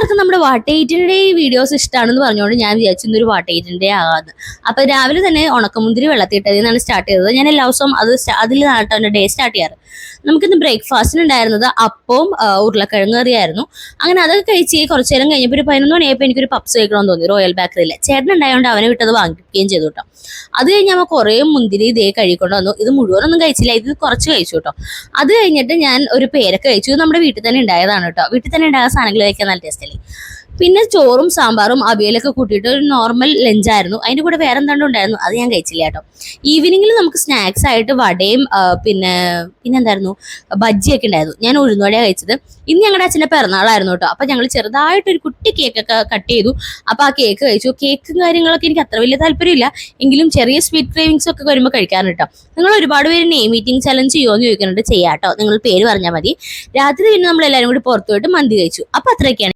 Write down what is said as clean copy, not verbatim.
എല്ലാവർക്കും നമ്മുടെ വാട്ടേറ്റിൻ്റെ വീഡിയോസ് ഇഷ്ടമാണെന്ന് പറഞ്ഞുകൊണ്ട് ഞാൻ വിചാരിച്ചു ഇന്നൊരു വാട്ടേറ്റിൻ്റെ ആകാമെന്ന്. അപ്പോൾ രാവിലെ തന്നെ ഉണക്കമുന്തിരി വെള്ളത്തിയിട്ടതിൽ നിന്നാണ് സ്റ്റാർട്ട് ചെയ്തത്. ഞാൻ എല്ലാ ദിവസവും അതിൽ നിന്നാണ് എൻ്റെ ഡേ സ്റ്റാർട്ട് ചെയ്യാറ്. നമുക്കിന്ന് ബ്രേക്ക്ഫാസ്റ്റിന് ഉണ്ടായിരുന്നത് അപ്പവും ഉരുളക്കിഴങ്ങ് കറിയായിരുന്നു. അങ്ങനെ അതൊക്കെ കഴിച്ച് കുറച്ച് നേരം കഴിഞ്ഞപ്പോൾ ഒരു 11 മണിയായപ്പോൾ എനിക്കൊരു പപ്സ് കഴിക്കണമെന്ന് തോന്നി. റോയൽ ബേക്കറിയിൽ ചേട്ടൻ ഉണ്ടായതുകൊണ്ട് അവനെ വിട്ടത് വാങ്ങിക്കുകയും ചെയ്തു കേട്ടോ. അത് കഴിഞ്ഞ് നമ്മൾ കുറേ മുന്തിരി ഇതേ കഴിക്കൊണ്ട് വന്നു. ഇത് മുഴുവനൊന്നും കഴിച്ചില്ല, ഇത് കുറച്ച് കഴിച്ചു കേട്ടോ. അത് കഴിഞ്ഞിട്ട് ഞാൻ ഒരു പേരൊക്കെ കഴിച്ചു. ഇത് നമ്മുടെ വീട്ടിൽ തന്നെ ഉണ്ടായതാണ് കേട്ടോ. വീട്ടിൽ തന്നെ ഉണ്ടായ സാധനങ്ങൾ കഴിക്കാൻ നല്ല ടേസ്റ്റ് അല്ലേ. പിന്നെ ചോറും സാമ്പാറും അവിയലൊക്കെ കൂട്ടിയിട്ട് ഒരു നോർമൽ ലഞ്ചായിരുന്നു. അതിൻ്റെ കൂടെ വേറെ എന്താണ്ടും ഉണ്ടായിരുന്നു, അത് ഞാൻ കഴിച്ചില്ല കേട്ടോ. ഈവനിങ്ങിൽ നമുക്ക് സ്നാക്സ് ആയിട്ട് വടയും പിന്നെ എന്തായിരുന്നു ബജ്ജിയൊക്കെ ഉണ്ടായിരുന്നു. ഞാൻ ഉഴുന്നുവടയാണ് കഴിച്ചത്. ഇന്ന് ഞങ്ങളുടെ അച്ഛൻ്റെ പിറന്നാളായിരുന്നു കേട്ടോ. അപ്പോൾ ഞങ്ങൾ ചെറുതായിട്ടൊരു കുട്ടി കേക്കൊക്കെ കട്ട് ചെയ്തു. അപ്പോൾ ആ കേക്ക് കഴിച്ചു. കേക്കും കാര്യങ്ങളൊക്കെ എനിക്ക് അത്ര വലിയ താല്പര്യമില്ല, എങ്കിലും ചെറിയ സ്വീറ്റ് ക്രേവിങ്സ് ഒക്കെ വരുമ്പോൾ കഴിക്കാറുണ്ട് കേട്ടോ. നിങ്ങൾ ഒരുപാട് പേര് നെയിം ഈറ്റിംഗ് ചലഞ്ച് ചെയ്യുമോ എന്ന് ചോദിക്കുന്നുണ്ട്. ചെയ്യാം കേട്ടോ, നിങ്ങൾ പേര് പറഞ്ഞാൽ മതി. രാത്രി പിന്നെ നമ്മളെല്ലാവരും കൂടി പുറത്തു പോയിട്ട് മന്തി കഴിച്ചു. അപ്പോൾ അത്രയൊക്കെയാണ്.